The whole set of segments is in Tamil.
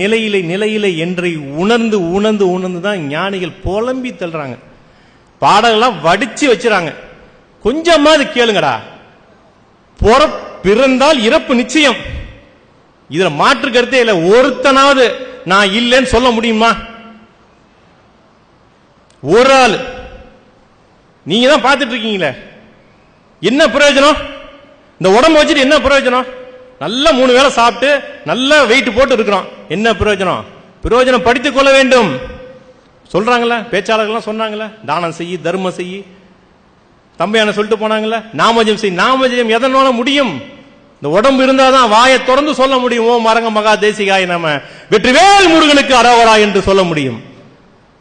நிலையிலை என்று உணர்ந்து உணர்ந்து உணர்ந்து தான் ஞானிகள் புலம்பி தள்ளுறாங்க. பாடலாம் வடிச்சு வச்சுறாங்க. கொஞ்சமாவது கேளுங்கடா. பிறந்தால் இறப்பு நிச்சயம், இதுல மாற்று கருத்தே இல்லை. ஒருத்தனாவது நான் இல்லைன்னு சொல்ல முடியுமா? ஒரு ஆள். நீங்க தான் பார்த்துட்டு இருக்கீங்களே, என்ன பிரயோஜனம்? இந்த உடம்பு வச்சுட்டு என்ன பிரயோஜனம்? நல்ல 3 வேளை சாப்பிட்டு நல்ல வெயிட் போட்டு இருக்கிறோம், என்ன பிரயோஜனம்? பிரயோஜனம் படித்துக் கொள்ள வேண்டும் சொல்றாங்கல்ல, பேச்சாளர்கள்லாம் சொன்னாங்கல்ல. தானம் செய்யி, தர்மம் செய்யி, தம்பையான சொல்லிட்டு போனாங்கல்ல. நாமஜம் செய். நாமஜம் எதனால முடியும்? இந்த உடம்பு இருந்தாதான் வாயை திறந்து சொல்ல முடியும். ஓ மரங்க மகா தேசிகாய நம, வெற்றிவேல் முருகனுக்கு அரோகரா என்று சொல்ல முடியும்.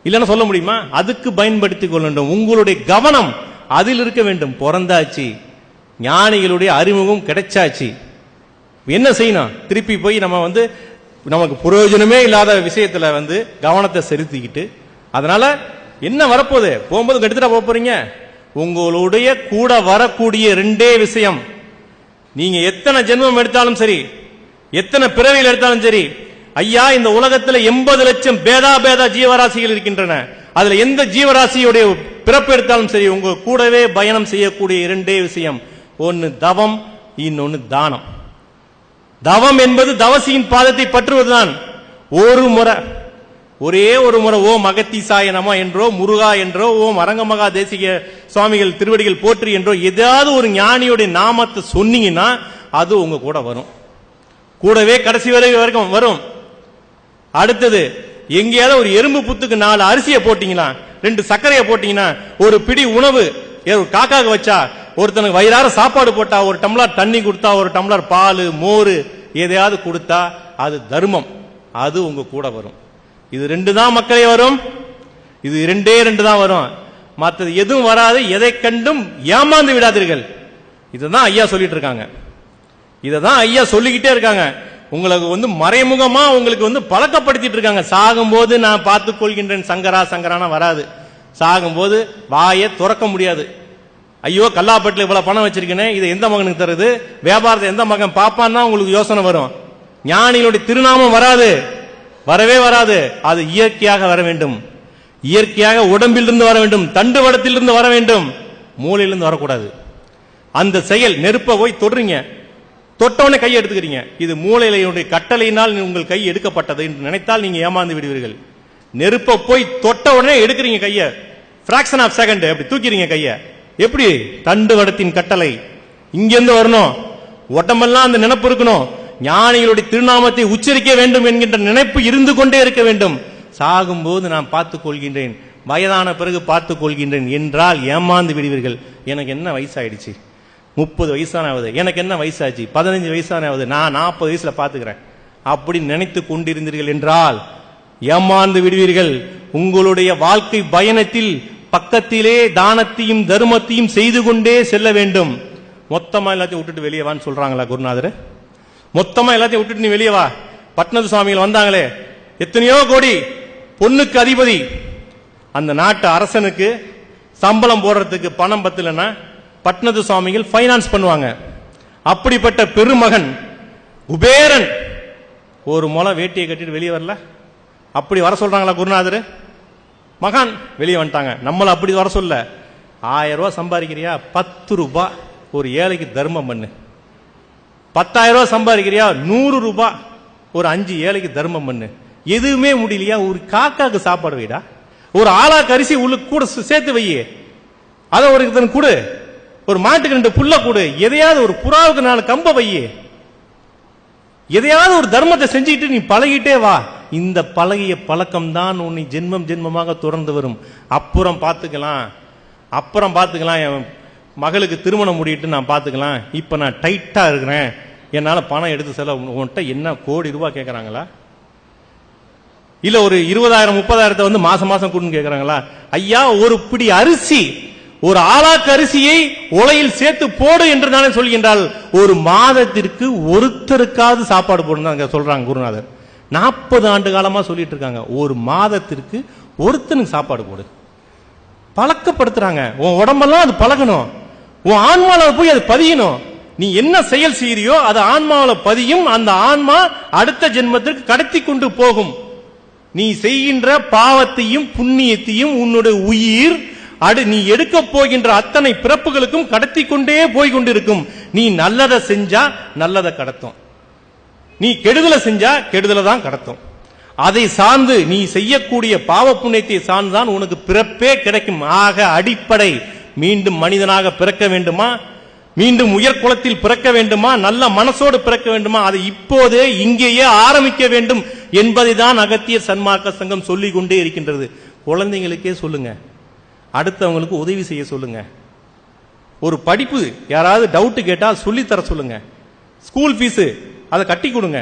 இல்லைன்னா சொல்ல முடியுமா? அதுக்கு பயன்படுத்திக் கொள்ள வேண்டும். உங்களுடைய கவனம் அதில் இருக்க வேண்டும். பிறந்தாச்சு, ஞானிகளுடைய அறிமுகம் கிடைச்சாச்சு, என்ன செய்யணும்? திருப்பி போய் நம்ம நமக்கு பிரயோஜனமே இல்லாத விஷயத்துல கவனத்தை செலுத்திக்கிட்டு, அதனால என்ன வரப்போகுது? போகும்போது எடுத்துட்டா போறீங்க. உங்களுடைய கூட வரக்கூடிய 2 விஷயம். நீங்க எத்தனை ஜென்மம் எடுத்தாலும் சரி, எத்தனை பிறவிகள் எடுத்தாலும் சரி, ஐயா இந்த உலகத்தில் 80 லட்சம் பேதா ஜீவராசிகள் இருக்கின்றன. அதுல எந்த ஜீவராசியுடைய பிறப்பு எடுத்தாலும் சரி, உங்க கூடவே பயணம் செய்யக்கூடிய 2 விஷயம். ஒன்னு தவம், இன்னொன்னு தானம். தவம் என்பது தவசியின் பாதத்தை பற்றுவதுதான். ஒரே ஒரு முறை ஓம் அகத்தீசாய நம என்றோ, முருகா என்றோ, ஓம் அரங்கமகா தேசிக சுவாமிகள் திருவடிகள் போற்றி என்றோ ஏதாவது ஒரு ஞானியுடைய நாமத்தை சொன்னீங்கன்னா அது உங்க கூட வரும். கூடவே கடைசி வரைக்கும் வரும். அடுத்தது, எங்கேயாவது ஒரு எறும்பு புத்துக்கு 4 அரிசியை போட்டீங்களா, 2 சர்க்கரையை போட்டீங்கன்னா, ஒரு பிடி உணவு காக்காக்கு வச்சா, ஒருத்தனுக்கு வயிறார சாப்பாடு போட்டா, ஒரு டம்ளர் தண்ணி கொடுத்தா, ஒரு டம்ளர் பால் மோர் எதையாவது கொடுத்தா, அது தர்மம். அது உங்க கூட வரும். இது 2 தான் மக்களே வரும். இது 2 தான் வரும். மற்றது எதுவும் வராது. எதை கண்டும் ஏமாந்து விடாதீர்கள். இதுதான் ஐயா சொல்லிட்டு இருக்காங்க. இததான் ஐயா சொல்லிக்கிட்டே இருக்காங்க. உங்களுக்கு மறைமுகமா உங்களுக்கு பழக்கப்படுத்திட்டு இருக்காங்க. சாகும்போது நான் பார்த்துக் கொள்கின்றேன் சங்கரானா வராது. சாகும்போது வாயை துறக்க முடியாது. ஐயோ கல்லாப்பட்டில் இவ்வளவு பணம் வச்சிருக்கேன், இது எந்த மகனுக்கு தருது, வியாபாரத்தை எந்த மகன் பாப்பான்னா உங்களுக்கு யோசனை வரும். ஞானிகளுடைய திருநாமம் வராது, வரவே வராது. அது இயற்கையாக வர வேண்டும். இயற்கையாக உடம்பிலிருந்து வர வேண்டும், தண்டு வடத்திலிருந்து வர வேண்டும், மூளையிலிருந்து வரக்கூடாது. அந்த செயல், நெருப்பை போய் தொடுறீங்க, தொட்டவனே கையை எடுத்துக்கிறீங்க, இது மூளையினுடைய கட்டளையினால் உங்கள் கை எடுக்கப்பட்டது என்று நினைத்தால் நீங்க ஏமாந்து விடுவீர்கள். நெருப்பை போய் தொட்ட உடனே எடுக்கிறீங்க கையை, பிராக்ஷன் ஆஃப் செகண்ட் அப்படி தூக்கிறீங்க கையை. எப்படி? தண்டு வடத்தின் கட்டளை இங்கிருந்து வரணும். உடம்பெல்லாம் அந்த நினைப்பு இருக்கணும். ஞானிகளுடைய திருநாமத்தை உச்சரிக்க வேண்டும் என்கின்ற நினைப்பு இருந்து கொண்டே இருக்க வேண்டும். சாகும்போது நான் பார்த்துக் கொள்கின்றேன், வயதான பிறகு பார்த்துக் கொள்கின்றேன் என்றால் ஏமாந்து விடுவீர்கள். எனக்கு என்ன வயசாயிடுச்சு, 30 வயசானாவது, எனக்கு என்ன வயசாச்சு, 15 வயசானாவது, நான் 40 வயசுல பாத்துக்கிறேன் அப்படி நினைத்து கொண்டிருந்தீர்கள் என்றால் ஏமாந்து விடுவீர்கள். உங்களுடைய வாழ்க்கை பயணத்தில் பக்கத்திலே தானத்தையும் தர்மத்தையும் செய்து கொண்டே செல்ல வேண்டும். மொத்தமா எல்லாத்தையும் விட்டுட்டு வெளியே வான்னு சொல்றாங்களா குருநாதர்? மொத்தமா எல்லாத்தையும் விட்டுட்டு நீ வெளியே வா. பட்னத்து சுவாமிகள் வந்தாங்களே, எத்தனையோ கோடி பொண்ணுக்கு அதிபதி, அந்த நாட்டு அரசனுக்கு சம்பளம் போடுறதுக்கு பணம் பத்தலன்னா பட்னத்து சுவாமிகள் பைனான்ஸ் பண்ணுவாங்க. அப்படிப்பட்ட பெருமகன் குபேரன் ஒரு முளை வேட்டியை கட்டிட்டு வெளியே வரல. அப்படி வர சொல்றாங்களா குருநாதர்? மகான் வெளியே வந்துட்டாங்க. நம்மள அப்படி வர சொல்ல. 1000 ரூபாய் சம்பாதிக்கிறியா, 10 ரூபாய் ஒரு ஏழைக்கு தர்மம் பண்ணு. 10,000 ரூபாய் சம்பாதிக்கிறியா, 100 ரூபாய் ஒரு 5 ஏழைக்கு தர்மம் பண்ணு. எதுவுமே முடியலையா, ஒரு காக்காக்கு சாப்பாடு வைடா, ஒரு ஆளாக்கு அரிசி உள்ளுக்கு கூட சேர்த்து வை, அதை ஒரு கொடு, ஒரு மாட்டுக்கு 2 புல்ல கொடு, எதையாவது ஒரு புறாவுக்கு 4 கம்ப வை, எதையாவது ஒரு தர்மத்தை செஞ்சுக்கிட்டு நீ பழகிட்டே வா. இந்த பழகிய பழக்கம் தான் உன்னை ஜென்மம் ஜென்மமாக தொடர்ந்து வரும். அப்புறம் பார்த்துக்கலாம், என் மகளுக்கு திருமணம் முடிட்டு நான் பார்த்துக்கலாம், இப்ப நான் டைட்டா இருக்கிறேன், என்னால பணம் எடுத்து செலவு. உன்கிட்ட என்ன கோடி ரூபாய் கேட்கறாங்களா, இல்ல ஒரு 20,000 30,000 மாசம் மாசம் கூடுன்னு கேட்கறாங்களா? ஐயா, ஒரு பிடி அரிசி, ஒரு ஆளாக்கு அரிசியை உலையில் சேர்த்து போடு என்று தானே சொல்கின்றால், ஒரு மாதத்திற்கு ஒருத்தருக்காவது சாப்பாடு போடுன்னு சொல்றாங்க குருநாதர். 40 ஆண்டு காலமா சொல்லிட்டு இருக்காங்க, ஒரு மாதத்திற்கு ஒருத்தனுக்கு சாப்பாடு போடு. பழக்கப்படுத்துறாங்க. உன் உடம்பெல்லாம் அது பழகணும், உன் ஆன்மால போய் அது பதியணும். நீ என்ன செயல் செய்யறியோ அது ஆன்மாவில் பதியும். அந்த ஆன்மா அடுத்த ஜென்மத்திற்கு கடத்தி கொண்டு போகும். நீ செய்கின்ற பாவத்தையும் புண்ணியத்தையும் உன்னுடைய உயிர் நீ எடுக்க போகின்ற அத்தனை பிறப்புகளுக்கும் கடத்தி கொண்டே போய் கொண்டிருக்கும். நீ நல்லதை செஞ்சா நல்லதை கடத்தும், நீ கெடுதலை செஞ்சா கெடுதலை தான் கடத்தும். அதை சார்ந்து நீ செய்யக்கூடிய பாவ புண்ணியத்தை சார்ந்துதான் உனக்கு பிறப்பே கிடைக்கும். ஆக அடிப்படை மீண்டும் மனிதனாக பிறக்க வேண்டுமா, மீண்டும் உயர்குலத்தில் பிறக்க வேண்டுமா, நல்ல மனசோடு பிறக்க வேண்டுமா, அதை இப்போதே இங்கேயே ஆரம்பிக்க வேண்டும் என்பதை தான் அகத்தியர் சன்மார்க்க சங்கம் சொல்லிக் கொண்டே இருக்கின்றது. குழந்தைங்களுக்கே சொல்லுங்க, அடுத்தவங்களுக்கு உதவி செய்ய சொல்லுங்க. ஒரு படிப்பு யாராவது டவுட் கேட்டா சொல்லித்தர சொல்லுங்க. ஸ்கூல் ஃபீஸ் அதை கட்டி கொடுங்க.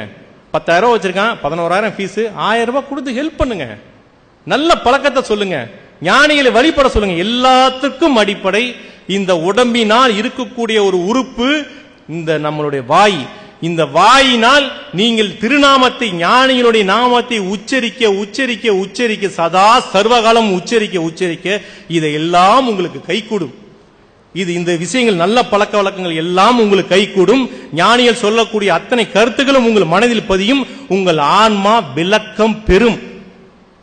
10,000 ரூபாய் வச்சிருக்கான், 11,000 ஃபீஸ், 1000 ரூபாய் கொடுத்து ஹெல்ப் பண்ணுங்க. நல்ல பழக்கத்தை சொல்லுங்க, ஞானிகளை வழிபட சொல்லுங்க. எல்லாத்துக்கும் அடிப்படை இந்த உடம்பினால் இருக்கக்கூடிய ஒரு உறுப்பு இந்த நம்மளுடைய வாய். இந்த வாயினால் நீங்கள் திருநாமத்தை, ஞானிகளுடைய நாமத்தை உச்சரிக்க உச்சரிக்க உச்சரிக்க, சதா சர்வகாலம் உச்சரிக்க உச்சரிக்க இதையெல்லாம் உங்களுக்கு கைகூடும். இந்த விஷயங்கள், நல்ல பழக்க வழக்கங்கள் எல்லாம் உங்களுக்கு கைகூடும். ஞானிகள் சொல்லக்கூடிய அத்தனை கருத்துக்களும் உங்கள் மனதில் பதியும். உங்கள் ஆன்மா விளக்கம் பெறும்.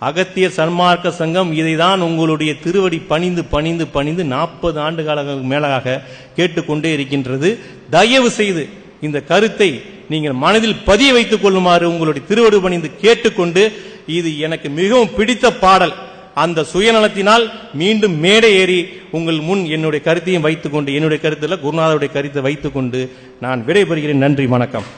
அகத்தியர் சன்மார்க்க சங்கம் இதைதான் உங்களுடைய திருவடி பணிந்து பணிந்து பணிந்து 40 ஆண்டு காலங்களுக்கு மேலாக கேட்டுக்கொண்டே இருக்கின்றது. தயவு செய்து இந்த கருத்தை நீங்கள் மனதில் பதிய வைத்துக் கொள்ளுமாறு உங்களுடைய திருவடி பணிந்து கேட்டுக்கொண்டு, இது எனக்கு மிகவும் பிடித்த பாடல். அந்த சுயநலத்தினால் மீண்டும் மேடை ஏறி உங்கள் முன் என்னுடைய கருத்தையும் வைத்துக் கொண்டு, என்னுடைய கருத்தில் குருநாதருடைய கருத்தை வைத்துக் கொண்டு நான் விடைபெறுகிறேன். நன்றி, வணக்கம்.